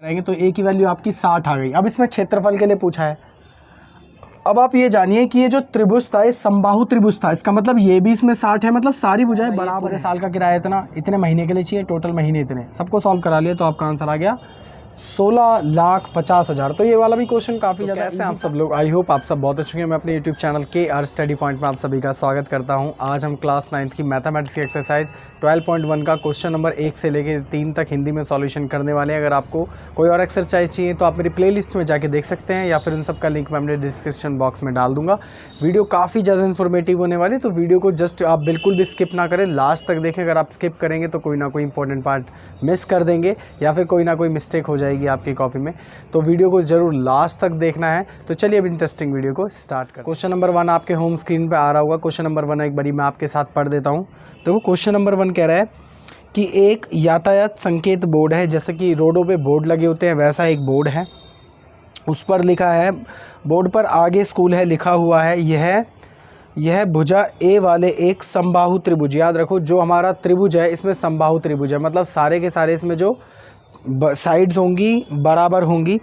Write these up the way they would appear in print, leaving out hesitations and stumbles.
रहेंगे तो ए की वैल्यू आपकी 60 आ गई। अब इसमें क्षेत्रफल के लिए पूछा है। अब आप ये जानिए कि ये जो त्रिभुज था ये समबाहु त्रिभुज था, इसका मतलब ये भी इसमें 60 है, मतलब सारी भुजाएं बराबर है। साल का किराया इतना, इतने महीने के लिए चाहिए, टोटल महीने इतने, सबको सॉल्व करा लिया तो आपका आंसर आ गया 16,50,000। तो ये वाला भी क्वेश्चन काफ़ी ज़्यादा कैसे आप सब लोग, आई होप आप सब बहुत अच्छे हैं। मैं अपने YouTube channel KR study point में आप सभी का स्वागत करता हूं। आज हम क्लास 9th की मैथमेटिक्स की एक्सरसाइज 12.1 का क्वेश्चन नंबर 1 से लेकर 3 तक हिंदी में सॉल्यूशन करने वाले हैं। अगर आपको कोई और एक्सरसाइज चाहिए तो आप मेरी प्लेलिस्ट में जाके देख सकते हैं, या फिर उन सब का लिंक मैं अपने डिस्क्रिप्शन बॉक्स में डाल दूंगा। वीडियो काफ़ी ज़्यादा इन्फॉर्मेटिव होने वाली, तो वीडियो को जस्ट आप बिल्कुल भी स्किप ना करें, लास्ट तक देखें। अगर आप स्किप करेंगे तो कोई ना कोई इंपॉर्टेंट पार्ट मिस कर देंगे, या फिर कोई ना कोई मिस्टेक हो जाएगी आपकी कॉपी में। तो वीडियो को जरूर लास्ट तक देखना है। तो चलिए अब इंटरेस्टिंग वीडियो को स्टार्ट करें। क्वेश्चन नंबर 1 आपके होम स्क्रीन पे आ रहा होगा। क्वेश्चन नंबर 1 एक बारी मैं आपके साथ पढ़ देता हूँ। देखो क्वेश्चन नंबर 1 कह रहा है कि एक यातायात संकेत बोर्ड है, जैसे कि रोडों पे बोर्ड लगे होते हैं वैसा एक बोर्ड है। उस पर लिखा है, बोर्ड पर आगे स्कूल है लिखा हुआ है, यह भुजा ए वाले एक समबाहु त्रिभुज। याद रखो जो हमारा त्रिभुज है इसमें समबाहु त्रिभुज है, मतलब सारे के सारे इसमें जो साइड्स होंगी बराबर होंगी।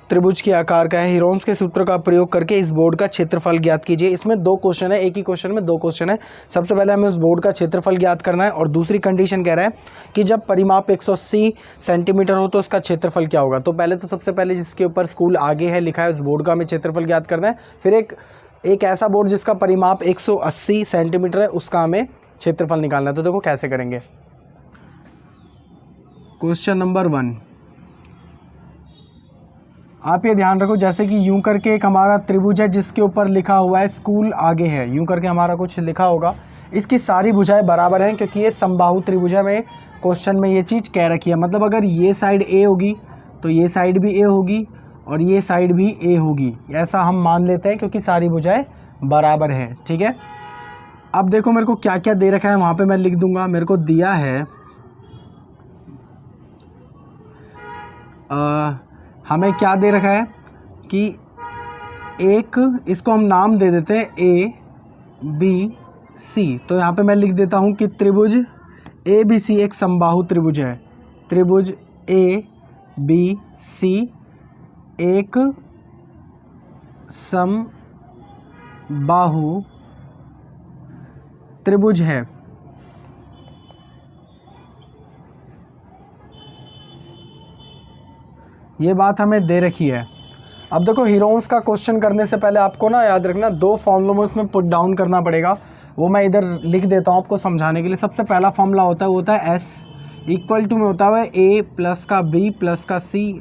त्रिभुज के आकार का है। हीरोन्स के सूत्र का प्रयोग करके इस बोर्ड का क्षेत्रफल ज्ञात कीजिए। इसमें 2 क्वेश्चन है, एक ही क्वेश्चन में 2 क्वेश्चन है। सबसे पहले हमें उस बोर्ड का क्षेत्रफल ज्ञात करना है, और दूसरी कंडीशन कह रहा है कि जब परिमाप 180 सेंटीमीटर हो तो उसका क्षेत्रफल क्या होगा। तो पहले तो सबसे पहले जिसके ऊपर स्कूल आगे है लिखा है उस बोर्ड का हमें क्षेत्रफल ज्ञात करना है। फिर एक ऐसा बोर्ड जिसका परिमाप 180 सेंटीमीटर है उसका हमें क्षेत्रफल निकालना है। तो देखो कैसे करेंगे। क्वेश्चन नंबर 1 आप ये ध्यान रखो, जैसे कि यूं करके एक हमारा त्रिभुज है जिसके ऊपर लिखा हुआ है स्कूल आगे है, यूं करके हमारा कुछ लिखा होगा। इसकी सारी भुजाएं बराबर हैं क्योंकि ये समबाहु त्रिभुज है। में क्वेश्चन में ये चीज़ कह रखी है, मतलब अगर ये साइड ए होगी तो ये साइड भी ए होगी और ये साइड भी ए होगी, ऐसा हम मान लेते हैं क्योंकि सारी भुजाएं बराबर हैं। ठीक है, अब देखो मेरे को क्या क्या दे रखा है वहाँ पर मैं लिख दूँगा। मेरे को दिया है हमें क्या दे रखा है कि एक, इसको हम नाम दे देते हैं ABC। तो यहाँ पे मैं लिख देता हूँ कि त्रिभुज ABC एक समबाहु त्रिभुज है। त्रिभुज ABC एक समबाहु त्रिभुज है। ये बात हमें दे रखी है। अब देखो हीरोन्स का क्वेश्चन करने से पहले आपको ना याद रखना 2 फॉर्मूलों में उसमें पुट डाउन करना पड़ेगा, वो मैं इधर लिख देता हूँ आपको समझाने के लिए। सबसे पहला फॉर्मूला होता है वो होता है S इक्वल टू में होता है A प्लस का B प्लस का C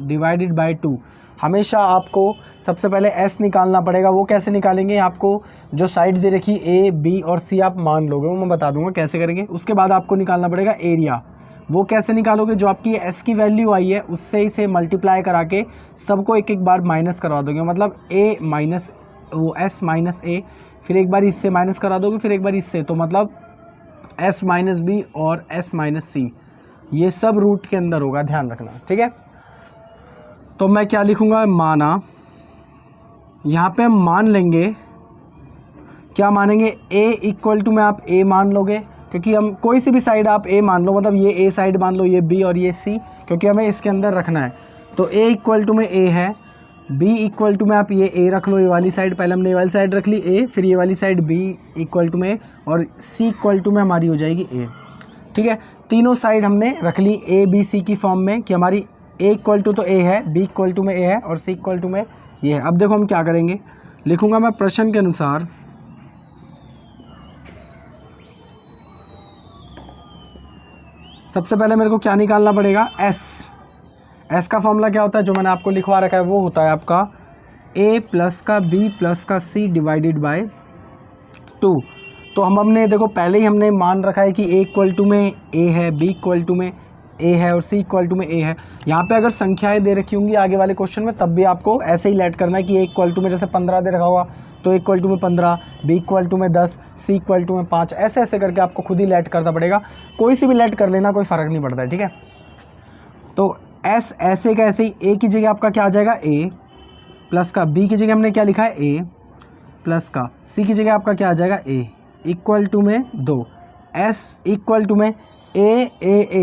डिवाइडेड बाई 2। हमेशा आपको सबसे पहले S निकालना पड़ेगा। वो कैसे निकालेंगे, आपको जो साइड्स दे रखी A B और C आप मान लोगे, वो मैं बता दूंगा कैसे करेंगे। उसके बाद आपको निकालना पड़ेगा एरिया। वो कैसे निकालोगे, जो आपकी S की वैल्यू आई है उससे इसे मल्टीप्लाई करा के सबको एक एक बार माइनस करवा दोगे, मतलब A माइनस वो S माइनस A, फिर एक बार इससे माइनस करा दोगे, फिर एक बार इससे, तो मतलब S माइनस B और S माइनस C, ये सब रूट के अंदर होगा, ध्यान रखना। ठीक है, तो मैं क्या लिखूँगा, माना। यहाँ पे हम मान लेंगे, क्या मानेंगे, A इक्वल टू में आप A मान लोगे, क्योंकि हम कोई सी भी साइड आप A मान लो, मतलब ये A साइड मान लो, ये B और ये C, क्योंकि हमें इसके अंदर रखना है। तो A इक्वल टू में A है, B इक्वल टू में आप ये A रख लो, ये वाली साइड, पहले हमने ये वाली साइड रख ली A, फिर ये वाली साइड B इक्वल टू में, और C इक्वल टू में हमारी हो जाएगी A। ठीक है, तीनों साइड हमने रख ली A B C की फॉर्म में कि हमारी A इक्वल टू तो A है, B इक्वल टू में A है और C इक्वल टू में ये है। अब देखो हम क्या करेंगे, लिखूँगा मैं प्रश्न के अनुसार सबसे पहले मेरे को क्या निकालना पड़ेगा, S का फॉर्मूला क्या होता है, जो मैंने आपको लिखवा रखा है, वो होता है आपका A प्लस का B प्लस का C डिवाइडेड बाय 2। तो हमने देखो पहले ही हमने मान रखा है कि A इक्वल टू में A है, B इक्वल टू में A है और C इक्वल टू में A है। यहाँ पे अगर संख्याएं दे रखी होंगी आगे वाले क्वेश्चन में, तब भी आपको ऐसे ही लेट करना है कि A इक्वल टू में जैसे 15 दे रखा होगा तो A इक्वल टू में 15, B इक्वल टू में 10, C इक्वल टू में 5, ऐसे ऐसे करके आपको खुद ही लेट करना पड़ेगा। कोई सी भी लेट कर लेना, कोई फ़र्क नहीं पड़ता है। ठीक है, तो S ऐसे का ऐसे ही, A की जगह आपका क्या आ जाएगा, A प्लस का B की जगह हमने क्या लिखा है, A प्लस का C की जगह आपका क्या आ जाएगा, A इक्वल टू में 2, S इक्वल टू में A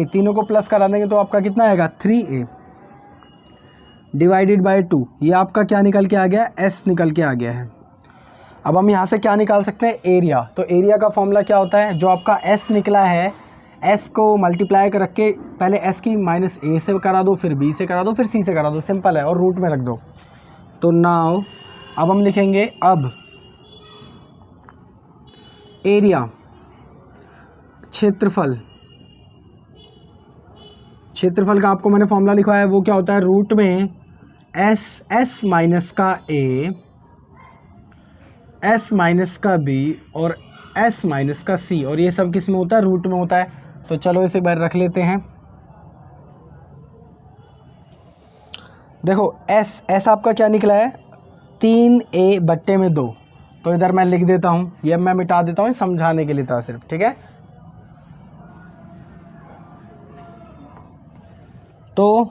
तीनों को प्लस करा देंगे तो आपका कितना आएगा, 3A। डिवाइडेड बाय 2, ये आपका क्या निकल के आ गया, एस निकल के आ गया है। अब हम यहाँ से क्या निकाल सकते हैं, एरिया। तो एरिया का फॉर्मूला क्या होता है, जो आपका एस निकला है, एस को मल्टीप्लाई कर रख के पहले एस की माइनस ए से करा दो, फिर बी से करा दो, फिर सी से करा दो, सिंपल है, और रूट में रख दो। तो नाउ अब हम लिखेंगे, अब एरिया क्षेत्रफल, क्षेत्रफल का आपको मैंने फॉर्मूला लिखवाया है, वो क्या होता है, रूट में एस माइनस का ए, एस माइनस का बी और एस माइनस का सी, और ये सब किस में होता है, रूट में होता है। तो चलो इसे एक बार रख लेते हैं। देखो एस आपका क्या निकला है, 3a/2। तो इधर मैं लिख देता हूँ, ये मैं मिटा देता हूँ समझाने के लिए था सिर्फ, ठीक है। तो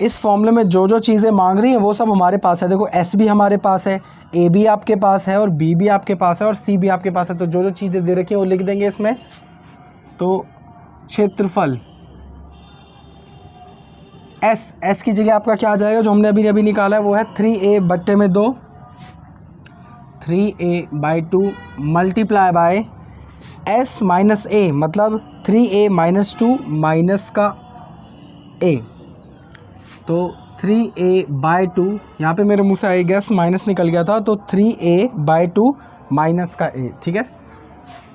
इस फॉर्मूले में जो जो चीज़ें मांग रही हैं वो सब हमारे पास है। देखो एस भी हमारे पास है, ए भी आपके पास है, और बी भी आपके पास है, और सी भी आपके पास है। तो जो जो चीज़ें दे रखी हैं वो लिख देंगे इसमें। तो क्षेत्रफल एस की जगह आपका क्या आ जाएगा, जो हमने अभी निकाला है वो है 3a/2, 3a/2 multiply by s minus a, मतलब 3a-2 माइनस का a। तो 3a/2, यहाँ पे मेरे मुँह से आई गैस माइनस निकल गया था, तो 3a/2 माइनस का a, ठीक है,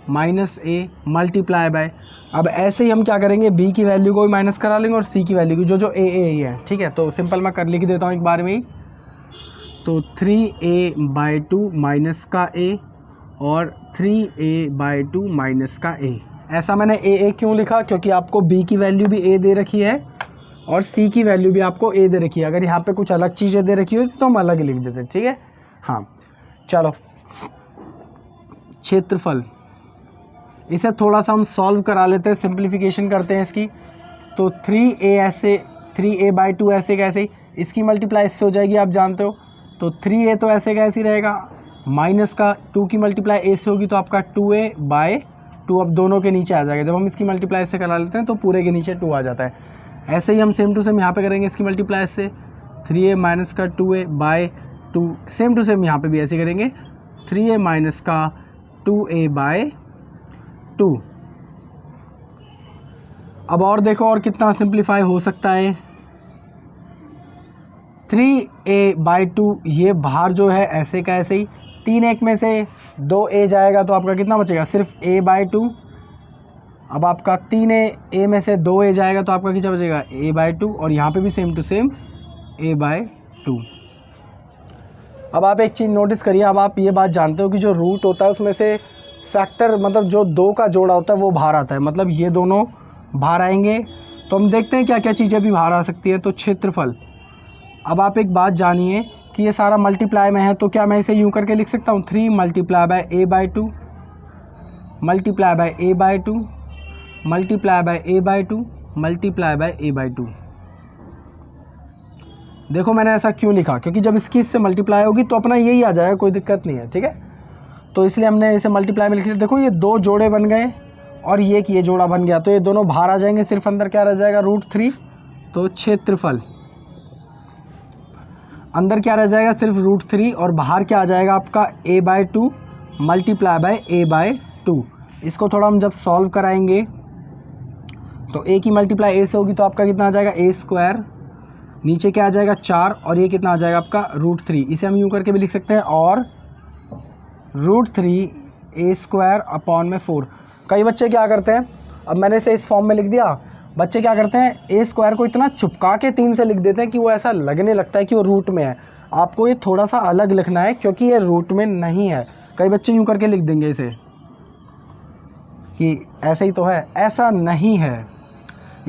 माइनस a मल्टीप्लाई बाय, अब ऐसे ही हम क्या करेंगे, b की वैल्यू को भी माइनस करा लेंगे और c की वैल्यू को, जो a ही है, ठीक है। तो सिंपल मैं लिख देता हूँ एक बार में ही। तो 3a/2 माइनस का a और 3a/2 माइनस का a। ऐसा मैंने a क्यों लिखा, क्योंकि आपको b की वैल्यू भी a दे रखी है और c की वैल्यू भी आपको a दे रखी है। अगर यहाँ पे कुछ अलग चीज़ें दे रखी हो तो हम अलग ही लिख देते, ठीक है। हाँ चलो, क्षेत्रफल, इसे थोड़ा सा हम सॉल्व करा लेते हैं, सिंप्लीफिकेशन करते हैं इसकी। तो 3a ऐसे, 3a/2 ऐसे कैसे, इसकी मल्टीप्लाई इससे हो जाएगी, आप जानते हो। तो 3a तो ऐसे कैसे रहेगा, माइनस का 2 की मल्टीप्लाई a से होगी, तो आपका 2a/2 अब दोनों के नीचे आ जाएगा। जब हम इसकी मल्टीप्लाई इससे करा लेते हैं तो पूरे के नीचे 2 आ जाता है। ऐसे ही हम सेम टू सेम यहाँ पे करेंगे इसकी मल्टीप्लाई से, 3a माइनस का 2a/2, सेम टू सेम यहाँ पे भी ऐसे करेंगे, 3a माइनस का 2a/2। अब और देखो और कितना सिंप्लीफाई हो सकता है। 3a/2 ये बाहर जो है ऐसे का ऐसे ही, 3 एक में से 2a जाएगा तो आपका कितना बचेगा, सिर्फ a/2। अब आपका 3a में से 2a जाएगा तो आपका कितना बचेगा, a/2, और यहाँ पे भी सेम टू सेम a/2। अब आप एक चीज़ नोटिस करिए, अब आप ये बात जानते हो कि जो रूट होता है उसमें से फैक्टर, मतलब जो 2 का जोड़ा होता है वो बाहर आता है, मतलब ये दोनों बाहर आएंगे। तो हम देखते हैं क्या क्या चीज़ें भी बाहर आ सकती है। तो क्षेत्रफल, अब आप एक बात जानिए कि ये सारा मल्टीप्लाई में है, तो क्या मैं इसे यूँ करके लिख सकता हूँ, 3 multiply by a/2 multiply by a/2 multiply by a/2 multiply by a/2। देखो मैंने ऐसा क्यों लिखा, क्योंकि जब इसकी इससे मल्टीप्लाई होगी तो अपना यही आ जाएगा, कोई दिक्कत नहीं है, ठीक है। तो इसलिए हमने इसे मल्टीप्लाई में लिख लिया। देखो ये 2 जोड़े बन गए और ये जोड़ा बन गया, तो ये दोनों बाहर आ जाएंगे, सिर्फ अंदर क्या रह जाएगा, √3। तो क्षेत्रफल अंदर क्या रह जाएगा, सिर्फ √3, और बाहर क्या आ जाएगा आपका a/2 मल्टीप्लाई बाय a/2। इसको थोड़ा हम जब सॉल्व कराएंगे तो a की मल्टीप्लाई a से होगी, तो आपका कितना आ जाएगा, a², नीचे क्या आ जाएगा 4, और ये कितना आ जाएगा आपका √3। इसे हम यूँ करके भी लिख सकते हैं, और √3a²/4। कई बच्चे क्या करते हैं, अब मैंने इसे इस फॉर्म में लिख दिया, बच्चे क्या करते हैं, a² को इतना चुपका के 3 से लिख देते हैं कि वो ऐसा लगने लगता है कि वो रूट में है। आपको ये थोड़ा सा अलग लिखना है, क्योंकि ये रूट में नहीं है। कई बच्चे यूँ करके लिख देंगे इसे कि ऐसे ही तो है, ऐसा नहीं है।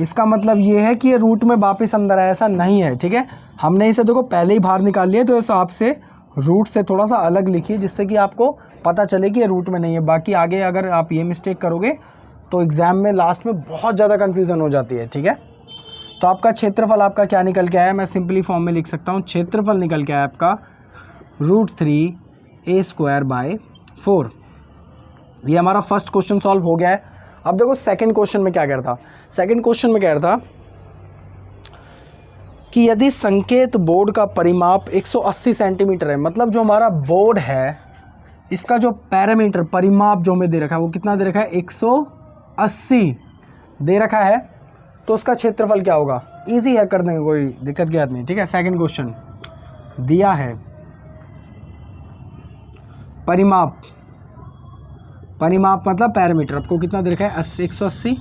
इसका मतलब ये है कि ये रूट में वापस अंदर है, ऐसा नहीं है, ठीक है। हमने इसे देखो पहले ही बाहर निकाल लिया, तो इस आपसे रूट से थोड़ा सा अलग लिखिए, जिससे कि आपको पता चले कि ये रूट में नहीं है। बाकी आगे अगर आप ये मिस्टेक करोगे तो एग्ज़ाम में लास्ट में बहुत ज़्यादा कन्फ्यूज़न हो जाती है, ठीक है। तो आपका क्षेत्रफल आपका क्या निकल के आया, मैं सिंपली फॉर्म में लिख सकता हूँ, क्षेत्रफल निकल के आया आपका √3a²/4। ये हमारा फर्स्ट क्वेश्चन सॉल्व हो गया है। अब देखो सेकंड क्वेश्चन में क्या कह रहा था, सेकंड क्वेश्चन में कह रहा था कि यदि संकेत बोर्ड का परिमाप 180 सेंटीमीटर है, मतलब जो हमारा बोर्ड है इसका जो पैरामीटर परिमाप जो हमें दे रखा है वो कितना दे रखा है 180 दे रखा है, तो उसका क्षेत्रफल क्या होगा। इजी है, कर देंगे, कोई दिक्कत की बात नहीं। ठीक है, सेकंड क्वेश्चन दिया है परिमाप, परिमाप मतलब पैरामीटर आपको कितना दे रखा है 180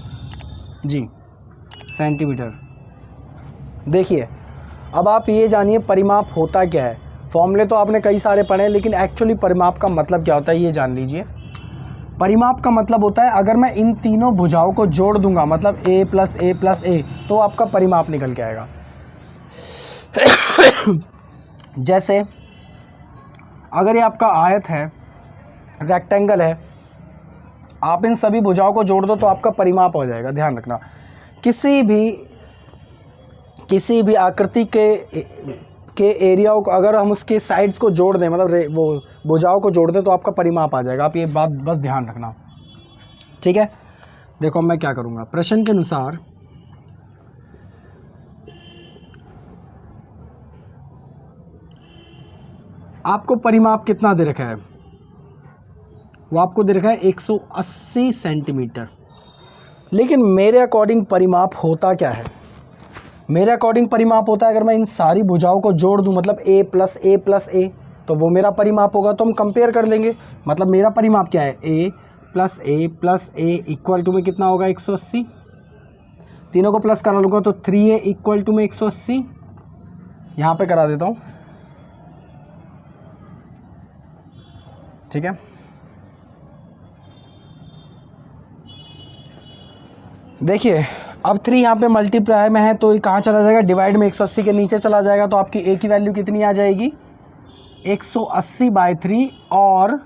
जी सेंटीमीटर। देखिए अब आप ये जानिए परिमाप होता क्या है। फॉर्मूले तो आपने कई सारे पढ़े हैं, लेकिन एक्चुअली परिमाप का मतलब क्या होता है ये जान लीजिए। परिमाप का मतलब होता है अगर मैं इन तीनों भुजाओं को जोड़ दूंगा, मतलब a प्लस ए प्लस ए, तो आपका परिमाप निकल के आएगा। जैसे अगर ये आपका आयत है, रेक्टेंगल है, आप इन सभी भुजाओं को जोड़ दो तो आपका परिमाप हो जाएगा। ध्यान रखना, किसी भी आकृति के एरियाओं को अगर हम उसके साइड्स को जोड़ दें, मतलब वो भुजाओं को जोड़ दें, तो आपका परिमाप आ जाएगा। आप ये बात बस ध्यान रखना, ठीक है। देखो मैं क्या करूँगा, प्रश्न के अनुसार आपको परिमाप कितना दे रखा है, वो आपको दे रखा है 180 सेंटीमीटर। लेकिन मेरे अकॉर्डिंग परिमाप होता क्या है, मेरे अकॉर्डिंग परिमाप होता है अगर मैं इन सारी भुजाओं को जोड़ दूं, मतलब a प्लस ए प्लस ए, तो वो मेरा परिमाप होगा। तो हम कंपेयर कर लेंगे, मतलब मेरा परिमाप क्या है a plus a equal to में कितना होगा 180, तीनों को प्लस करा लूँगा तो 3a इक्वल टू में 180। यहाँ पे करा देता हूँ, ठीक है। देखिए अब 3 यहाँ पे मल्टीप्लाई में है तो ये कहाँ चला जाएगा, डिवाइड में 180 के नीचे चला जाएगा। तो आपकी a की वैल्यू कितनी आ जाएगी 180/3, और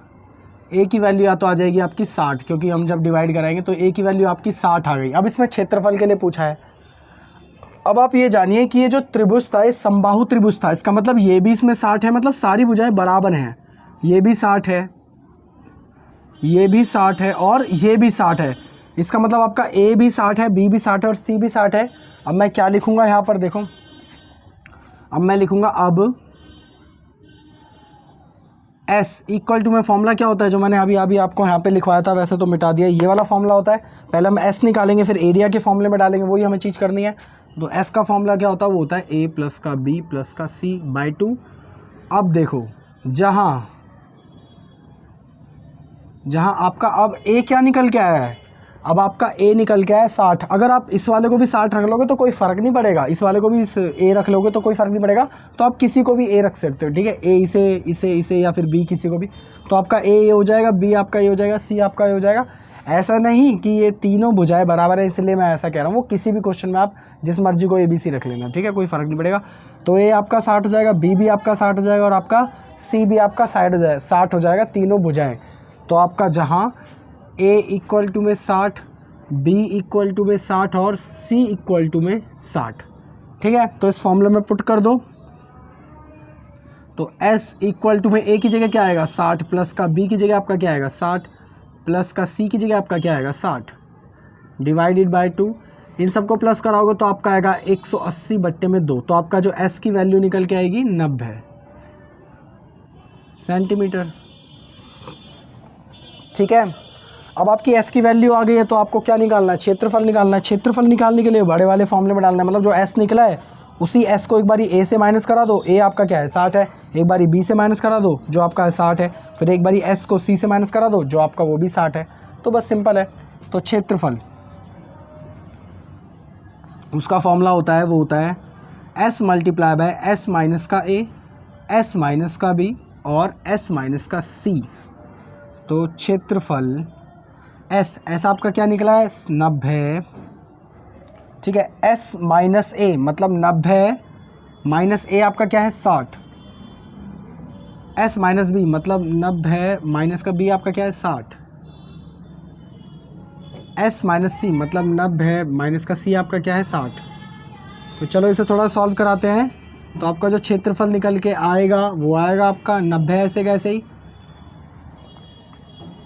a की वैल्यू या तो आ जाएगी आपकी 60, क्योंकि हम जब डिवाइड कराएंगे तो a की वैल्यू आपकी 60 आ गई। अब इसमें क्षेत्रफल के लिए पूछा है। अब आप ये जानिए कि ये जो त्रिभुज था ये समबाहु त्रिभुज था, इसका मतलब ये भी इसमें 60 है, मतलब सारी भुजाएं बराबर हैं। ये भी 60 है, ये भी 60 है और ये भी 60 है। इसका मतलब आपका a भी 60 है, b भी 60 है और c भी 60 है। अब मैं क्या लिखूंगा यहाँ पर, देखो अब मैं लिखूंगा अब s इक्वल टू में फॉर्मूला क्या होता है जो मैंने अभी आपको यहाँ पे लिखवाया था, वैसे तो मिटा दिया, ये वाला फॉर्मूला होता है। पहले हम s निकालेंगे, फिर एरिया के फॉर्मूले में डालेंगे, वही हमें चीज़ करनी है। तो s का फॉर्मूला क्या होता है, वो होता है a प्लस का b प्लस का c/2। अब देखो जहाँ आपका अब a क्या निकल के आया है, अब आपका a निकल के आया है 60। अगर आप इस वाले को भी 60 रख लोगे तो कोई फ़र्क नहीं पड़ेगा, इस वाले को भी a रख लोगे तो कोई फ़र्क नहीं पड़ेगा। तो आप किसी को भी a रख सकते हो, ठीक है। a इसे या फिर b किसी को भी, तो आपका a ये हो जाएगा, b आपका ये हो जाएगा, c आपका ये हो जाएगा। ऐसा नहीं कि ये तीनों भुजाएं बराबर है इसलिए मैं ऐसा कह रहा हूँ, वो किसी भी क्वेश्चन में आप जिस मर्जी को ABC रख लेना, ठीक है, कोई फ़र्क नहीं पड़ेगा। तो a आपका 60 हो जाएगा, b भी आपका 60 हो जाएगा और आपका c भी आपका 60 हो जाएगा, तीनों भुजाएँ। तो आपका जहाँ a इक्वल टू में 60, b इक्वल टू में 60 और c इक्वल टू में 60, ठीक है। तो इस फॉर्मूले में पुट कर दो, तो s इक्वल टू में a की जगह क्या आएगा 60, प्लस का b की जगह आपका क्या आएगा 60, प्लस का c की जगह आपका क्या आएगा 60, डिवाइडेड बाय 2। इन सबको प्लस कराओगे तो आपका आएगा 180/2। तो आपका जो s की वैल्यू निकल के आएगी 90 सेंटीमीटर, ठीक है। अब आपकी s की वैल्यू आ गई है तो आपको क्या निकालना है, क्षेत्रफल निकालना है। क्षेत्रफल निकालने के लिए बड़े वाले फॉर्मूले में डालना है, मतलब जो s निकला है उसी s को एक बारी a से माइनस करा दो, a आपका क्या है 60 है, एक बारी b से माइनस करा दो जो आपका है 60 है, फिर एक बारी s को c से माइनस करा दो जो आपका वो भी 60 है। तो बस सिंपल है। तो क्षेत्रफल उसका फॉर्मूला होता है, वो होता है s multiply by s minus का a, s माइनस का b और s माइनस का c। तो क्षेत्रफल s आपका क्या निकला है 90, ठीक है। s माइनस a मतलब 90 माइनस a आपका क्या है 60, s माइनस b मतलब 90 माइनस का b आपका क्या है 60, s माइनस c मतलब 90 माइनस का c आपका क्या है 60। तो चलो इसे थोड़ा सॉल्व कराते हैं। तो आपका जो क्षेत्रफल निकल के आएगा वो आएगा आपका 90 ऐसे कैसे ही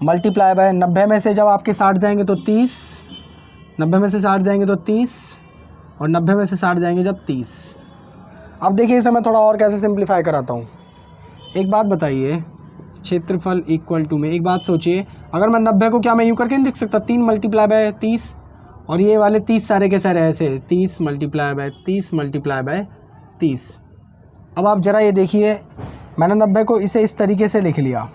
मल्टीप्लाई बाय 90 में से जब आपके 60 जाएंगे तो 30, 90 में से 60 जाएंगे तो 30 और 90 में से 60 जाएंगे जब 30। अब देखिए इसे मैं थोड़ा और कैसे सिंप्लीफाई कराता हूँ। एक बात बताइए, क्षेत्रफल इक्वल टू में एक बात सोचिए, अगर मैं 90 को क्या मैं यूँ करके नहीं लिख सकता, 3 मल्टीप्लाई बाय 30, और ये वाले 30 सारे के सारे ऐसे 30 मल्टीप्लाई बाय 30 मल्टीप्लाई बाय 30। अब आप ज़रा ये देखिए, मैंने 90 को इसे इस तरीके से लिख लिया।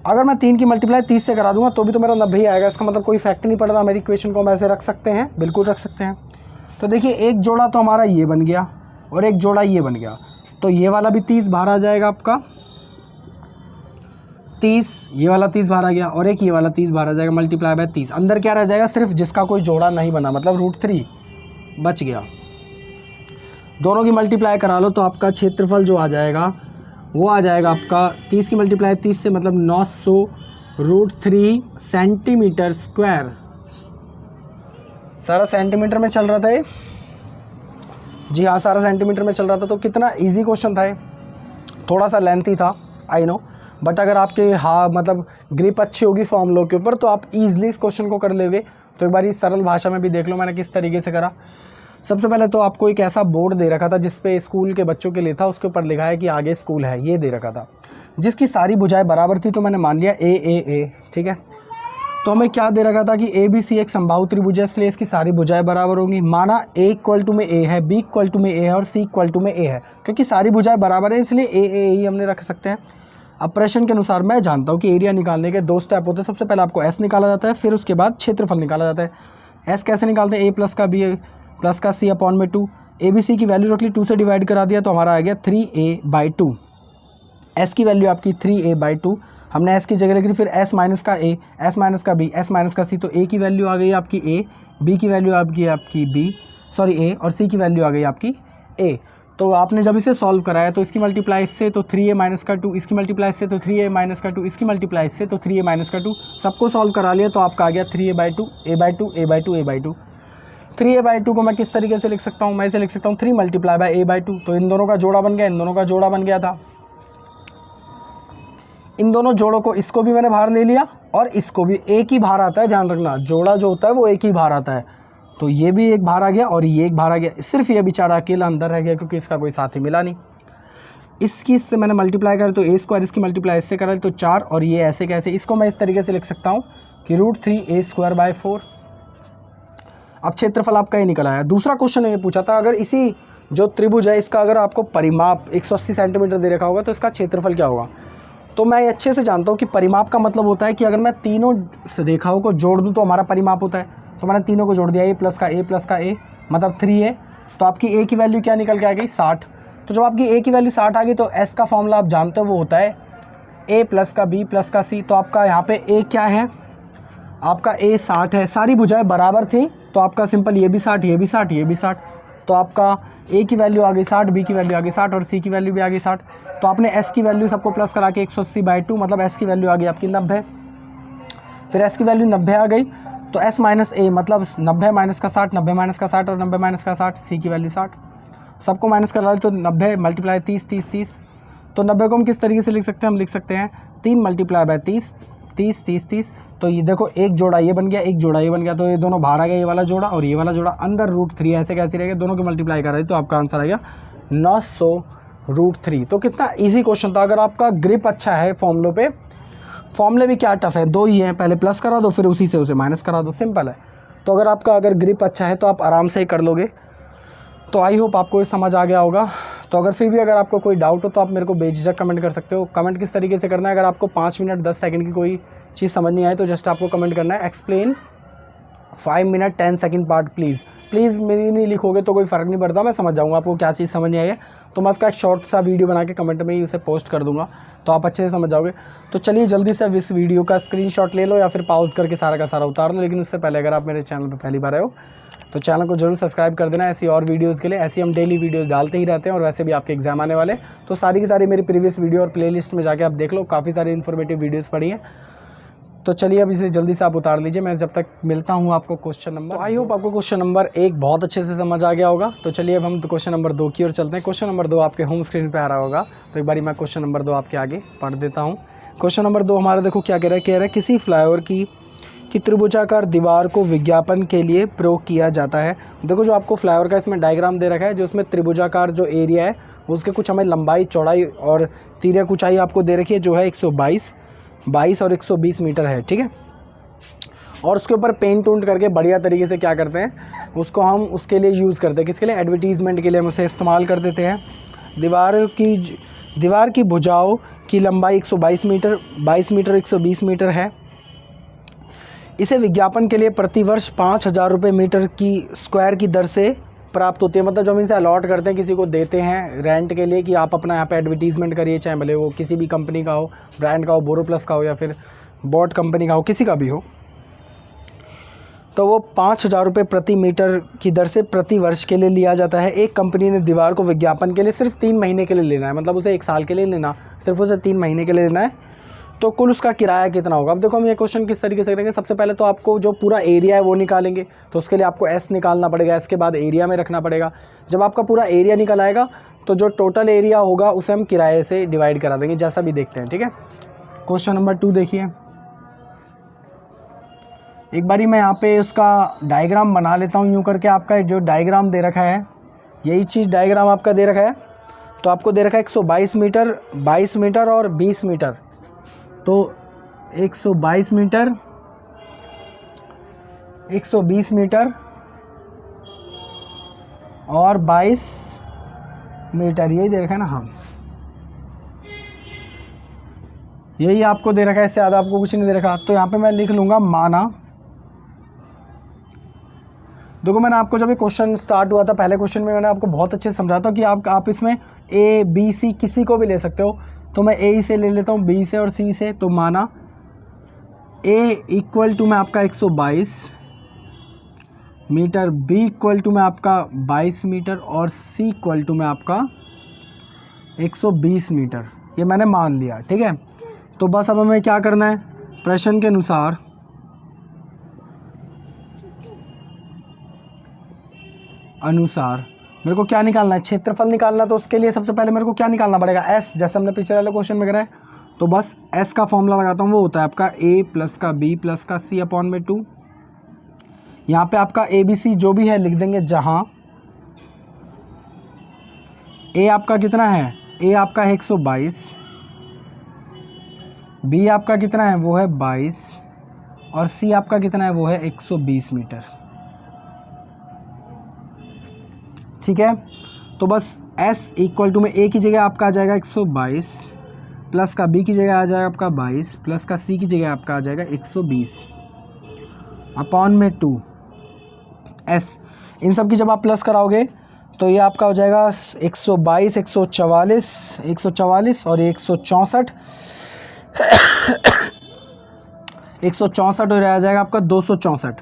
अगर मैं 3 की मल्टीप्लाई 30 से करा दूंगा तो भी तो मेरा 90 ही आएगा। इसका मतलब कोई फैक्ट नहीं पड़ता, मेरी इक्वेशन को हम ऐसे रख सकते हैं, बिल्कुल रख सकते हैं। तो देखिए एक जोड़ा तो हमारा ये बन गया और एक जोड़ा ये बन गया, तो ये वाला भी 30 बाहर आ जाएगा आपका, 30, ये वाला 30 बाहर आ गया, और एक ये वाला 30 बाहर आ जाएगा मल्टीप्लाई बाय 30। अंदर क्या रह जाएगा, सिर्फ जिसका कोई जोड़ा नहीं बना, मतलब √3 बच गया। दोनों की मल्टीप्लाई करा लो तो आपका क्षेत्रफल जो आ जाएगा वो आ जाएगा आपका 30 की मल्टीप्लाई 30 से, मतलब 900√3 सेंटीमीटर स्क्वायर। सारा सेंटीमीटर में चल रहा था ये, जी हाँ सारा सेंटीमीटर में चल रहा था। तो कितना इजी क्वेश्चन था ये, थोड़ा सा लेंथी था आई नो, बट अगर आपके मतलब ग्रिप अच्छी होगी फॉर्मूलों के ऊपर तो आप इजीली इस क्वेश्चन को कर लोगे। तो एक बार इस सरल भाषा में भी देख लो मैंने किस तरीके से करा। सबसे पहले तो आपको एक ऐसा बोर्ड दे रखा था जिसपे स्कूल के बच्चों के लिए था, उसके ऊपर लिखा है कि आगे स्कूल है, ये दे रखा था, जिसकी सारी भुजाएं बराबर थी। तो मैंने मान लिया ए, ठीक है। तो हमें क्या दे रखा था कि ABC एक समबाहु त्रिभुज है, इसलिए इसकी सारी भुजाएं बराबर होंगी। माना A इक्वल टू में A है, B इक्वल टू में A है और C इक्वल टू में A है, क्योंकि सारी भुजाएं बराबर है इसलिए A ही हमने रख सकते हैं। अब प्रश्न के अनुसार मैं जानता हूँ कि एरिया निकालने के 2 स्टेप होते हैं। सबसे पहले आपको S निकाला जाता है, फिर उसके बाद क्षेत्रफल निकाला जाता है। S कैसे निकालते हैं, A प्लस का B प्लस का C अपॉन में 2। ABC की वैल्यू रख ली, 2 से डिवाइड करा दिया तो हमारा आ गया 3a/2। S की वैल्यू आपकी 3a/2, हमने S की जगह लिख ली, फिर S माइनस का A, S माइनस का B, S माइनस का C। तो A की वैल्यू आ गई आपकी A, B की वैल्यू आपकी B, सॉरी A, और C की वैल्यू आ गई आपकी A। तो आपने जब इसे सॉल्व कराया तो इसकी मल्टीप्लाई इससे तो 3a माइनस का 2, इसकी मल्टीप्लाई इससे तो 3a माइनस का 2, इसकी मल्टीप्लाई इससे तो 3a माइनस का 2। सबको सॉल्व करा लिया तो आपका आ गया 3a/2, a/2, a/2, a/2। 3a/2 को मैं किस तरीके से लिख सकता हूँ, मैं इसे लिख सकता हूँ 3 मल्टीप्लाई बाय a/2। तो इन दोनों का जोड़ा बन गया, इन दोनों का जोड़ा बन गया था। इन दोनों जोड़ों को, इसको भी मैंने बाहर ले लिया और इसको भी, एक ही बाहर आता है, ध्यान रखना, जोड़ा जो होता है वो एक ही बाहर आता है। तो ये भी एक बाहर आ गया और ये एक बाहर आ गया, सिर्फ ये बेचारा अकेला अंदर रह गया क्योंकि इसका कोई साथी मिला नहीं। इसकी इससे मैंने मल्टीप्लाई करा तो a², इसकी मल्टीप्लाई इससे करा तो 4, और ये ऐसे कैसे, इसको मैं इस तरीके से लिख सकता हूँ कि √3a²/4। अब क्षेत्रफल आपका ये निकल आया। दूसरा क्वेश्चन ये पूछा था, अगर इसी जो त्रिभुज है इसका अगर आपको परिमाप 180 सेंटीमीटर दे रखा होगा तो इसका क्षेत्रफल क्या होगा। तो मैं अच्छे से जानता हूँ कि परिमाप का मतलब होता है कि अगर मैं तीनों रेखाओं को जोड़ दूँ तो हमारा परिमाप होता है। तो मैंने तीनों को जोड़ दिया, a प्लस का a मतलब 3a। तो आपकी a की वैल्यू क्या निकल के आ गई, 60। तो जब आपकी a की वैल्यू 60 आ गई तो s का फॉर्मूला आप जानते हो वो होता है a प्लस का b प्लस का c। तो आपका यहाँ पे a क्या है, आपका a 60 है, सारी भुजाएं बराबर थी तो आपका सिंपल ये भी 60, ये भी 60, ये भी 60। तो आपका a की वैल्यू आ गई 60, b की वैल्यू आ गई 60 और c की वैल्यू भी आ गई 60। तो आपने s की वैल्यू सबको प्लस करा के 180/2 मतलब s की वैल्यू आ गई आपकी 90। फिर s की वैल्यू 90 आ गई तो s माइनस a मतलब 90 माइनस का 60, 90 माइनस का 60 और 90 माइनस का 60, c की वैल्यू 60। सबको माइनस करा तो 90 मल्टीप्लाई 30, 30, 30। तो 90 को हम किस तरीके से लिख सकते हैं, हम लिख सकते हैं 3 मल्टीप्लाई बाय 30, 30, 30, 30। तो ये देखो एक जोड़ा ये बन गया, एक जोड़ा ये बन गया, तो ये दोनों बाहर आ गया, ये वाला जोड़ा और ये वाला जोड़ा, अंदर √3 ऐसे कैसे रहेगा, दोनों की मल्टीप्लाई कर रहे तो आपका आंसर आ गया 900√3। तो कितना ईजी क्वेश्चन था। अगर आपका ग्रिप अच्छा है फॉर्मूलों पे, फॉर्मूले भी क्या टफ है, 2 ही हैं, पहले प्लस करा दो फिर उसी से उसे माइनस करा दो, सिंपल है। तो अगर आपका ग्रिप अच्छा है तो आप आराम से ही कर लोगे। तो आई होप आपको ये समझ आ गया होगा। तो अगर फिर भी अगर आपको कोई डाउट हो तो आप मेरे को बेझिझक कमेंट कर सकते हो। कमेंट किस तरीके से करना है, अगर आपको 5 मिनट 10 सेकंड की कोई चीज़ समझ नहीं आए तो जस्ट आपको कमेंट करना है explain 5 minute 10 second part please मेरी नहीं लिखोगे तो कोई फ़र्क नहीं पड़ता, मैं समझ जाऊँगा आपको क्या चीज़ समझ नहीं आई है। तो मैं उसका एक शॉर्ट सा वीडियो बना के कमेंट में ही उसे पोस्ट कर दूँगा तो आप अच्छे से समझ जाओगे। तो चलिए जल्दी से इस वीडियो का स्क्रीनशॉट ले लो या फिर पॉज करके सारा का सारा उतार लो। लेकिन उससे पहले अगर आप मेरे चैनल पर पहली बार आए हो तो चैनल को जरूर सब्सक्राइब कर देना ऐसी और वीडियोज़ के लिए। ऐसी हम डेली वीडियोज़ डालते ही रहते हैं और वैसे भी आपके एग्जाम आने वाले, तो सारी की सारी मेरी प्रीवियस वीडियो और प्लेलिस्ट में जाके आप देख लो, काफ़ी सारी इन्फॉर्मेटिव वीडियोज़ पड़ी हैं। तो चलिए अब इसे जल्दी से आप उतार लीजिए, मैं जब तक मिलता हूँ आपको क्वेश्चन नंबर। तो आई होप आपको क्वेश्चन नंबर 1 बहुत अच्छे से समझ आ गया होगा। तो चलिए अब हम क्वेश्चन नंबर 2 की ओर चलते हैं। क्वेश्चन नंबर 2 आपके होम स्क्रीन पे आ रहा होगा, तो एक बारी मैं क्वेश्चन नंबर 2 आपके आगे पढ़ देता हूँ। क्वेश्चन नंबर 2 हमारा देखो क्या कह रहा है, किसी फ्लाईओवर की कि त्रिभुजाकार दीवार को विज्ञापन के लिए प्रयोग किया जाता है। देखो जो आपको फ्लाईओवर का इसमें डायग्राम दे रखा है, जो उसमें त्रिभुजाकार जो एरिया है उसके कुछ हमें लंबाई, चौड़ाई और तिर्यक ऊंचाई आपको दे रखी है, जो है 122 और 120 मीटर है, ठीक है। और उसके ऊपर पेंट उंट करके बढ़िया तरीके से क्या करते हैं, उसको हम उसके लिए यूज़ करते हैं, किसके लिए, एडवर्टीज़मेंट के लिए हम उसे इस्तेमाल कर देते हैं। दीवार की भुजाओं की लंबाई 122 मीटर, 22 मीटर, 120 मीटर है। इसे विज्ञापन के लिए प्रतिवर्ष 5,000 रुपये मीटर की स्क्वायर की दर से प्राप्त होती है। मतलब जब हम इसे अलॉट करते हैं, किसी को देते हैं रेंट के लिए कि आप अपना यहाँ पे एडवर्टीज़मेंट करिए, चाहे भले वो किसी भी कंपनी का हो, ब्रांड का हो, बोरोप्लस का हो या फिर बॉट कंपनी का हो, किसी का भी हो, तो वो 5,000 रुपये प्रति मीटर की दर से प्रति वर्ष के लिए लिया जाता है। एक कंपनी ने दीवार को विज्ञापन के लिए सिर्फ 3 महीने के लिए लेना है, मतलब उसे 1 साल के लिए लेना, सिर्फ उसे 3 महीने के लिए लेना है, तो कुल उसका किराया कितना होगा। अब देखो हम ये क्वेश्चन किस तरीके से करेंगे। सबसे पहले तो आपको जो पूरा एरिया है वो निकालेंगे, तो उसके लिए आपको एस निकालना पड़ेगा, एस के बाद एरिया में रखना पड़ेगा। जब आपका पूरा एरिया निकल आएगा तो जो टोटल एरिया होगा उसे हम किराए से डिवाइड करा देंगे, जैसा भी देखते हैं, ठीक है। क्वेश्चन नंबर 2 देखिए, एक बारी मैं यहाँ पे उसका डायग्राम बना लेता हूँ यूँ करके। आपका जो डायग्राम दे रखा है, यही चीज़ डायग्राम आपका दे रखा है, तो आपको दे रखा है 122 मीटर, 22 मीटर और 20 मीटर। तो 122 मीटर, 120 मीटर और 22 मीटर, यही दे रखा है ना। हाँ, यही आपको दे रखा है, इससे ज़्यादा आपको कुछ नहीं दे रखा। तो यहाँ पे मैं लिख लूँगा माना। देखो मैंने आपको जब ये क्वेश्चन स्टार्ट हुआ था, पहले क्वेश्चन में मैंने आपको बहुत अच्छे से समझा था कि आप इसमें ए बी सी किसी को भी ले सकते हो। तो मैं ए से ले लेता हूँ, बी से और सी से। तो माना ए इक्वल टू में आपका 122 मीटर, बी इक्वल टू में आपका 22 मीटर और सी इक्वल टू में आपका 120 मीटर, ये मैंने मान लिया, ठीक है। तो बस अब हमें क्या करना है, प्रश्न के अनुसार मेरे को क्या निकालना है, क्षेत्रफल निकालना। तो उसके लिए सबसे पहले मेरे को क्या निकालना पड़ेगा, एस, जैसे हमने पिछले वाले क्वेश्चन में करा है। तो बस एस का फॉर्मूला लगाता हूँ, वो होता है आपका ए प्लस का बी प्लस का सी अपॉन में 2। यहाँ पे आपका ए बी सी जो भी है लिख देंगे, जहाँ ए आपका कितना है, ए आपका है 122, बी आपका कितना है, वो है 22 और सी आपका कितना है, वो है 120 मीटर, ठीक है। तो बस S इक्वल टू में ए की जगह आपका आ जाएगा 122 प्लस का बी की जगह आ जाएगा आपका 22 प्लस का सी की जगह आपका आ जाएगा 120 अपॉन में 2 S। इन सब की जब आप प्लस कराओगे तो ये आपका हो जाएगा 122, 144 और 164 164 हो जाएगा आपका 264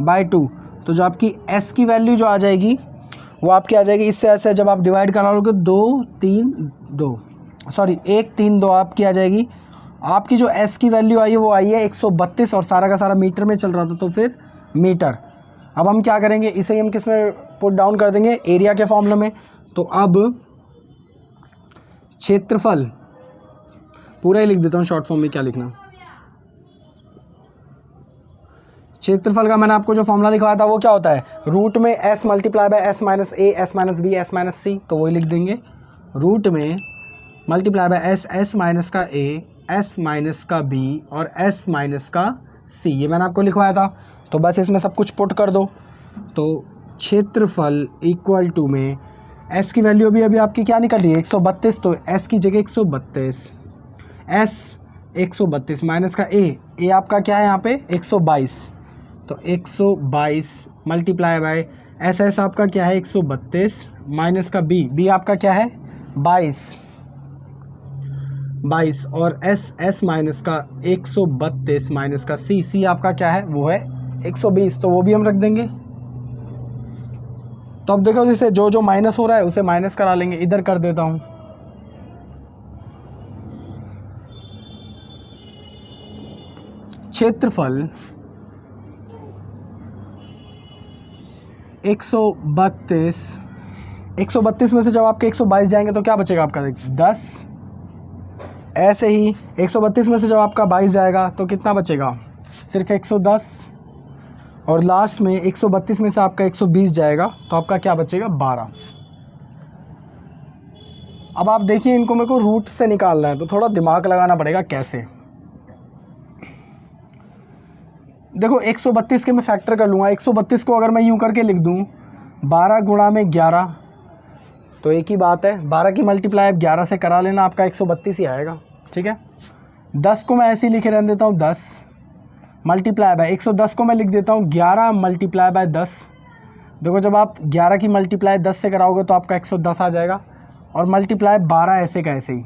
बाई 2। तो जो आपकी S की वैल्यू जो आ जाएगी वो आपकी आ जाएगी, इससे ऐसे जब आप डिवाइड करा लोगे 1 3 2 आपकी आ जाएगी। आपकी जो S की वैल्यू आई है वो आई है 132 और सारा का सारा मीटर में चल रहा था, तो फिर मीटर। अब हम क्या करेंगे, इसे हम किस में पुट डाउन कर देंगे, एरिया के फॉर्मूले में। तो अब क्षेत्रफल पूरा ही लिख देता हूँ, शॉर्ट फॉर्म में क्या लिखना, क्षेत्रफल का मैंने आपको जो फॉर्मूला लिखवाया था वो क्या होता है, रूट में s multiply by s minus a, s minus b, s minus c. तो वही लिख देंगे, रूट में मल्टीप्लाई बाय s माइनस का a, s माइनस का b और s माइनस का c, ये मैंने आपको लिखवाया था। तो बस इसमें सब कुछ पुट कर दो। तो क्षेत्रफल इक्वल टू में s की वैल्यू अभी आपकी क्या निकल रही है, 132। तो s की जगह 132, s 132 माइनस का a आपका क्या है यहाँ पे 122, तो 122 मल्टीप्लाई बाय एस आपका क्या है 132 माइनस का बी आपका क्या है 22 और एस माइनस का 132 माइनस का सी आपका क्या है, वो है 120। तो वो भी हम रख देंगे। तो अब देखो जैसे जो माइनस हो रहा है उसे माइनस करा लेंगे, इधर कर देता हूँ। क्षेत्रफल 132 में से जब आपके 122 जाएंगे तो क्या बचेगा आपका 10। ऐसे ही 132 में से जब आपका 22 जाएगा तो कितना बचेगा सिर्फ 110, और लास्ट में 132 में से आपका 120 जाएगा तो आपका क्या बचेगा 12। अब आप देखिए इनको मेरे को रूट से निकालना है तो थोड़ा दिमाग लगाना पड़ेगा कैसे। देखो 132 के मैं फैक्टर कर लूँगा। 132 को अगर मैं यूँ करके लिख दूँ 12 गुणा में 11, तो एक ही बात है, 12 की मल्टीप्लाई 11 से करा लेना, आपका 132 ही आएगा। ठीक है, 10 को मैं ऐसे ही लिखे रहने देता हूँ 10 मल्टीप्लाई बाय 110 को मैं लिख देता हूँ 11 मल्टीप्लाई बाय 10। देखो जब आप 11 की मल्टीप्लाई 10 से कराओगे तो आपका 110 आ जाएगा, और मल्टीप्लाई 12 ऐसे का ऐसे ही।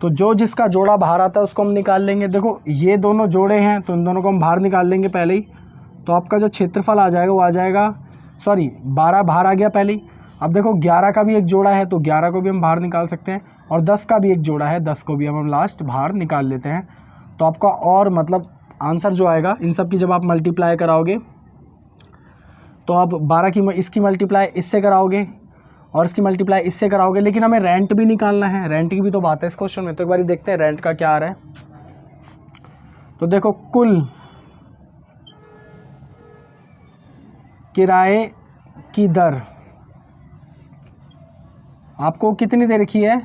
तो जो जिसका जोड़ा बाहर आता है उसको हम निकाल लेंगे। देखो ये दोनों जोड़े हैं तो इन दोनों को हम बाहर निकाल लेंगे पहले ही। तो आपका जो क्षेत्रफल आ जाएगा वो आ जाएगा, सॉरी 12 बाहर आ गया पहले ही। अब देखो 11 का भी एक जोड़ा है तो 11 को भी हम बाहर निकाल सकते हैं, और 10 का भी एक जोड़ा है, 10 को भी हम लास्ट बाहर निकाल लेते हैं। तो आपका और मतलब आंसर जो आएगा इन सब की जब आप मल्टीप्लाई कराओगे तो आप 12 की इसकी मल्टीप्लाई इससे कराओगे और इसकी मल्टीप्लाई इससे कराओगे, लेकिन हमें रेंट भी निकालना है। रेंट की भी तो बात है इस क्वेश्चन में। तो एक बार देखते हैं रेंट का क्या आ रहा है। तो देखो कुल किराए की दर आपको कितनी दे रखी है,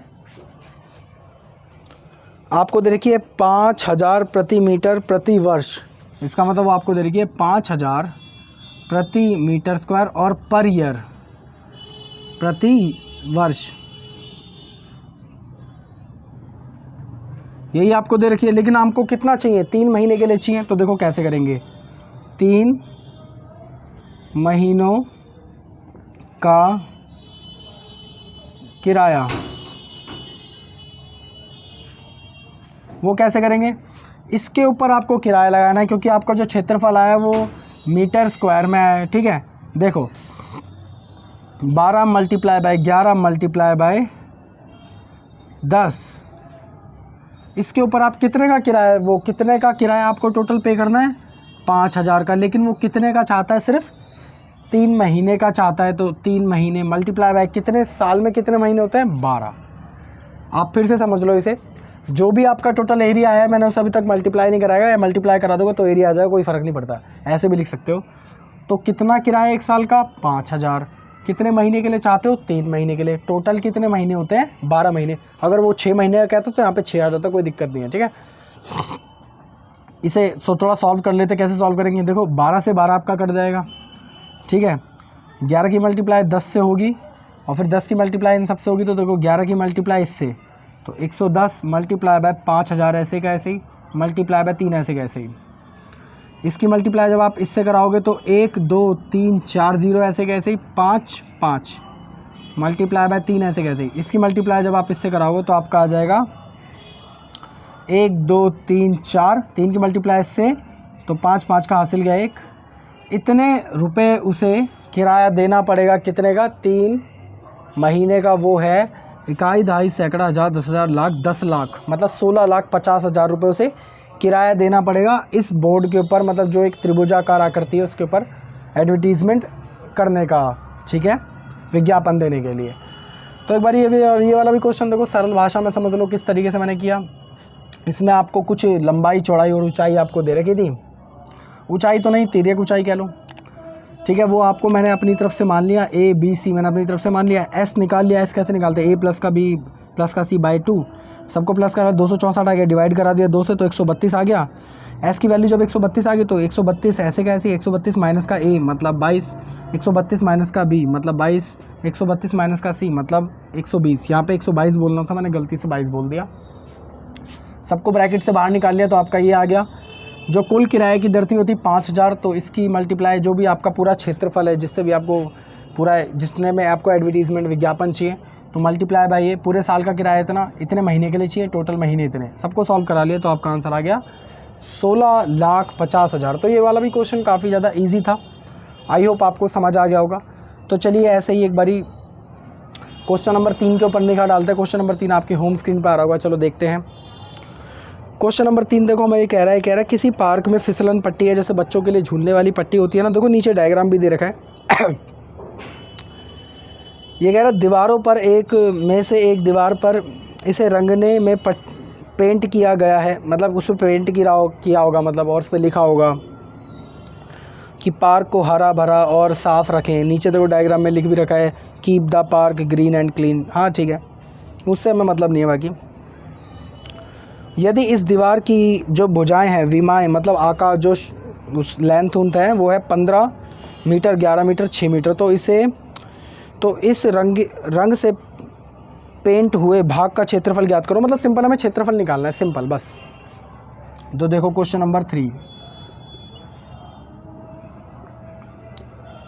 आपको दे रखी है 5000 प्रति मीटर प्रति वर्ष। इसका मतलब आपको दे रखी है 5000 प्रति मीटर स्क्वायर और पर ईयर, प्रति वर्ष, यही आपको दे रखी है। लेकिन हमको कितना चाहिए, 3 महीने के लिए चाहिए। तो देखो कैसे करेंगे, 3 महीनों का किराया, वो कैसे करेंगे, इसके ऊपर आपको किराया लगाना है क्योंकि आपका जो क्षेत्रफल आया वो मीटर स्क्वायर में आया है। ठीक है, देखो 12 मल्टीप्लाई बाय 11 मल्टीप्लाई बाय 10, इसके ऊपर आप कितने का किराया, वो कितने का किराया आपको टोटल पे करना है 5000 का, लेकिन वो कितने का चाहता है, सिर्फ 3 महीने का चाहता है। तो 3 महीने मल्टीप्लाई बाय कितने, साल में कितने महीने होते हैं 12। आप फिर से समझ लो इसे, जो भी आपका टोटल एरिया है मैंने उसे अभी तक मल्टीप्लाई नहीं कराया, या मल्टीप्लाई करा दोगे तो एरिया आ जाएगा, कोई फ़र्क नहीं पड़ता, ऐसे भी लिख सकते हो। तो कितना किराया एक साल का 5000, कितने महीने के लिए चाहते हो 3 महीने के लिए, टोटल कितने महीने होते हैं 12 महीने। अगर वो 6 महीने का कहते तो यहाँ पे 6 आ जाता, कोई दिक्कत नहीं है। ठीक है, इसे थोड़ा सॉल्व कर लेते, कैसे सॉल्व करेंगे, देखो 12 से 12 आपका कट जाएगा। ठीक है, 11 की मल्टीप्लाई 10 से होगी और फिर 10 की मल्टीप्लाई इन सबसे होगी। तो देखो 11 की मल्टीप्लाई इससे तो 110 मल्टीप्लाई बाय 5000 ऐसे का ऐसे ही, मल्टीप्लाई बाय 3 ऐसे का ऐसे ही। इसकी मल्टीप्लाई जब आप इससे कराओगे तो 1 2 3 4 0 ऐसे का ऐसे ही, 5 5 मल्टीप्लाई बाय 3 ऐसे कैसे ही। इसकी मल्टीप्लाई जब आप इससे कराओगे तो आपका आ जाएगा 1 2 3 4, 3 की मल्टीप्लाई इससे तो 5 5 का हासिल गया 1। इतने रुपए उसे किराया देना पड़ेगा, कितने का, 3 महीने का। वो है इकाई, दहाई, सैकड़ा, हज़ार, 10,000, लाख, 10 लाख, मतलब 16,50,000 रुपये उसे किराया देना पड़ेगा इस बोर्ड के ऊपर, मतलब जो एक त्रिभुजाकार आकृति है उसके ऊपर एडवर्टीज़मेंट करने का। ठीक है, विज्ञापन देने के लिए। तो एक बार ये वाला भी क्वेश्चन देखो, सरल भाषा में समझ लो किस तरीके से मैंने किया। इसमें आपको कुछ लंबाई, चौड़ाई और ऊंचाई आपको दे रखी थी। ऊंचाई तो नहीं, तिर्यक ऊंचाई कह लो। ठीक है, वो आपको मैंने अपनी तरफ से मान लिया, A B C मैंने अपनी तरफ से मान लिया। S निकाल लिया। S कैसे निकालते हैं, A प्लस का B प्लस का C बाई 2, सबको प्लस करा, 264 आ गया, डिवाइड करा दिया 2 से तो 132 आ गया। S की वैल्यू जब 132 आ गई तो 132 ऐसे का ऐसे, 132 माइनस का A मतलब 22, 132 माइनस का B मतलब 22, 132 माइनस का C मतलब 120। यहाँ पे 122 बोलना था, मैंने गलती से 22 बोल दिया। सबको ब्रैकेट से बाहर निकाल लिया तो आपका ये आ गया। जो कुल किराए की दर होती 5000, तो इसकी मल्टीप्लाई जो भी आपका पूरा क्षेत्रफल है, जिससे भी आपको पूरा, जितने में आपको एडवर्टीजमेंट विज्ञापन चाहिए, तो मल्टीप्लाई बाय ये पूरे साल का किराया इतने महीने के लिए चाहिए, टोटल महीने इतने। सबको सॉल्व करा लिया तो आपका आंसर आ गया 16,50,000। तो ये वाला भी क्वेश्चन काफ़ी ज़्यादा ईजी था। आई होप आपको समझ आ गया होगा। तो चलिए ऐसे ही एक बारी क्वेश्चन नंबर 3 के ऊपर निगाह डालते हैं। क्वेश्चन नंबर 3 आपके होम स्क्रीन पर आ रहा होगा, चलो देखते हैं। क्वेश्चन नंबर 3 देखो, मैं ये कह रहा है किसी पार्क में फिसलन पट्टी है, जैसे बच्चों के लिए झूलने वाली पट्टी होती है ना। देखो नीचे डायग्राम भी दे रखा है। ये कह रहा है दीवारों पर एक में से एक दीवार पर इसे रंगने में पेंट किया गया है, मतलब उस पर पेंट किया होगा, मतलब और उस पर लिखा होगा कि पार्क को हरा भरा और साफ़ रखें। नीचे देखो डायग्राम में लिख भी रखा है keep the park green and clean. हाँ ठीक है, उससे हमें मतलब नहीं है। बाकी यदि इस दीवार की जो भुजाएं हैं, विमाएं मतलब आकार, जो उस लेंथ होता है वो है 15 मीटर, 11 मीटर, 6 मीटर। तो इस रंग से पेंट हुए भाग का क्षेत्रफल ज्ञात करो। मतलब सिंपल हमें क्षेत्रफल निकालना है, सिंपल बस। तो देखो क्वेश्चन नंबर 3,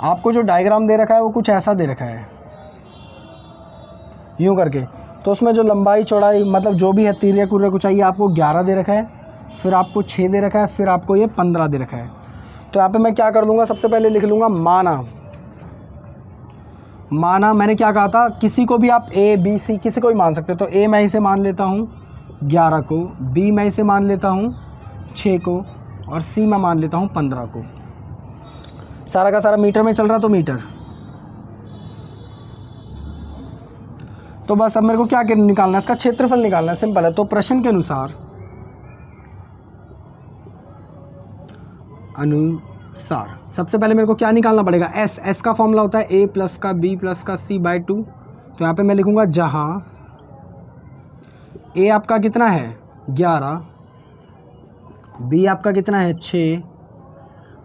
आपको जो डायग्राम दे रखा है वो कुछ ऐसा दे रखा है, यूँ करके। तो उसमें जो लंबाई चौड़ाई मतलब जो भी है तिर्यक कुर्यक ऊंचाई आपको 11 दे रखा है, फिर आपको 6 दे रखा है, फिर आपको ये 15 दे रखा है। तो यहाँ पे मैं क्या कर दूंगा, सबसे पहले लिख लूँगा माना मैंने क्या कहा था, किसी को भी आप A B C किसी को भी मान सकते हो। तो A मैं इसे मान लेता हूँ 11 को, B मैं इसे मान लेता हूँ 6 को, और C मैं मान लेता हूँ 15 को। सारा का सारा मीटर में चल रहा, तो मीटर। तो बस अब मेरे को क्या निकालना है, इसका क्षेत्रफल निकालना है, सिंपल है। तो प्रश्न के अनुसार सबसे पहले मेरे को क्या निकालना पड़ेगा, S का फॉर्मूला होता है A प्लस का B प्लस का C बाई 2। तो यहाँ पे मैं लिखूँगा जहाँ A आपका कितना है 11, B आपका कितना है 6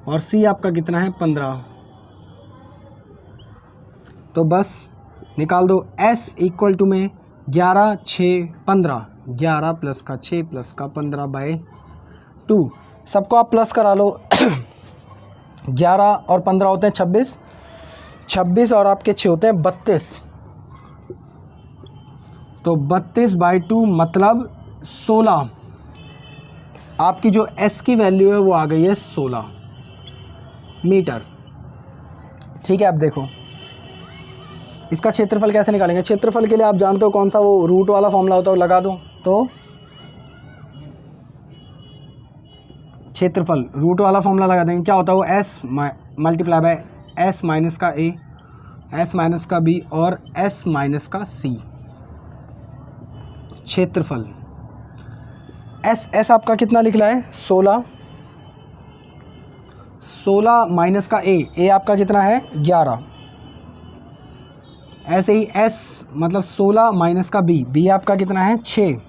और C आपका कितना है 15। तो बस निकाल दो S इक्वल टू में 11 6 15, 11 प्लस का 6 प्लस का 15 बाई 2। सबको आप प्लस करा लो 11 और 15 होते हैं 26, 26 और आपके 6 होते हैं 32। तो 32 बाई 2 मतलब 16। आपकी जो S की वैल्यू है वो आ गई है 16 मीटर। ठीक है, अब देखो इसका क्षेत्रफल कैसे निकालेंगे। क्षेत्रफल के लिए आप जानते हो कौन सा वो रूट वाला फॉर्मूला होता है, वो लगा दो। तो क्षेत्रफल रूट वाला फॉर्मूला लगा देंगे, क्या होता है वो S multiply by S minus का A, S माइनस का B और S माइनस का C। क्षेत्रफल S आपका कितना निकला है 16, 16 माइनस का A आपका कितना है 11। ऐसे ही S मतलब 16 माइनस का B आपका कितना है 6।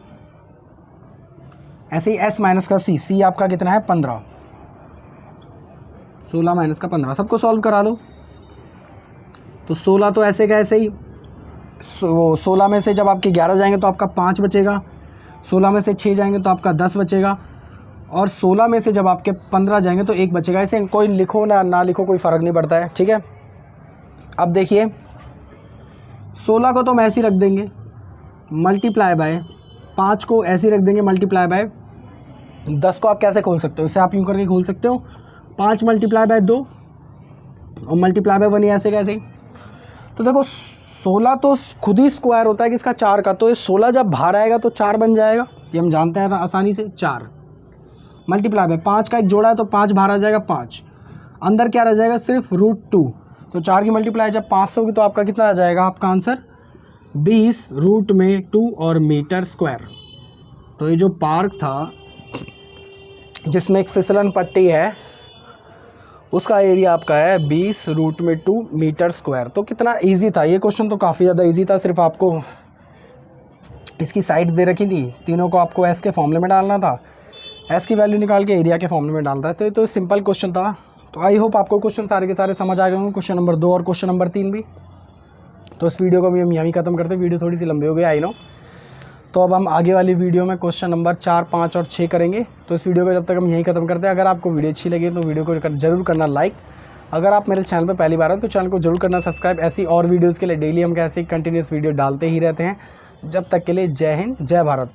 ऐसे ही S माइनस का C आपका कितना है 15। 16 माइनस का 15, सबको सॉल्व करा लो। तो 16 तो ऐसे का ऐसे ही, 16 में से जब आपके 11 जाएंगे तो आपका 5 बचेगा, 16 में से 6 जाएंगे तो आपका 10 बचेगा, और 16 में से जब आपके 15 जाएंगे तो 1 बचेगा। ऐसे कोई लिखो ना लिखो कोई फ़र्क नहीं पड़ता है, ठीक है। अब देखिए 16 को तो हम ऐसे ही रख देंगे मल्टीप्लाई बाय, 5 को ऐसे ही रख देंगे मल्टीप्लाई बाय 10 को आप कैसे खोल सकते हो, इसे आप यूँ करके खोल सकते हो 5 मल्टीप्लाई बाय 2 और मल्टीप्लाई बाय 1 ऐसे कैसे। तो देखो 16 तो खुद ही स्क्वायर होता है कि इसका 4 का, तो ये 16 जब बाहर आएगा तो 4 बन जाएगा, ये हम जानते हैं ना आसानी से। 4 मल्टीप्लाई बाय 5 का एक जोड़ा है तो 5 बाहर आ जाएगा 5, अंदर क्या रह जाएगा सिर्फ √2। तो 4 की मल्टीप्लाई जब 5 से होगी तो आपका कितना आ जाएगा, आपका आंसर 20 रूट में 2 और मीटर स्क्वायर। तो ये जो पार्क था जिसमें एक फिसलन पट्टी है उसका एरिया आपका है 20 रूट में 2 मीटर स्क्वायर। तो कितना इजी था ये क्वेश्चन, तो काफ़ी ज़्यादा इजी था। सिर्फ आपको इसकी साइड्स दे रखी थी, तीनों को आपको S के फॉर्मूले में डालना था, S की वैल्यू निकाल के एरिया के फॉर्मूले में डालता है। तो सिंपल क्वेश्चन था। तो आई होप आपको क्वेश्चन सारे के सारे समझ आ गए होंगे, क्वेश्चन नंबर 2 और क्वेश्चन नंबर 3 भी। तो इस वीडियो को भी हम यहीं ख़त्म करते हैं, वीडियो थोड़ी सी लंबी हो गई आई नो। तो अब हम आगे वाली वीडियो में क्वेश्चन नंबर 4, 5 और 6 करेंगे। तो इस वीडियो को जब तक हम यहीं ख़त्म करते हैं। अगर आपको वीडियो अच्छी लगी तो वीडियो को जरूर करना लाइक। अगर आप मेरे चैनल पर पहली बार हो तो चैनल को जरूर करना सब्सक्राइब। ऐसी और वीडियोज़ के लिए डेली हम कैसे कंटिन्यूस वीडियो डालते ही रहते हैं। जब तक के लिए जय हिंद, जय भारत।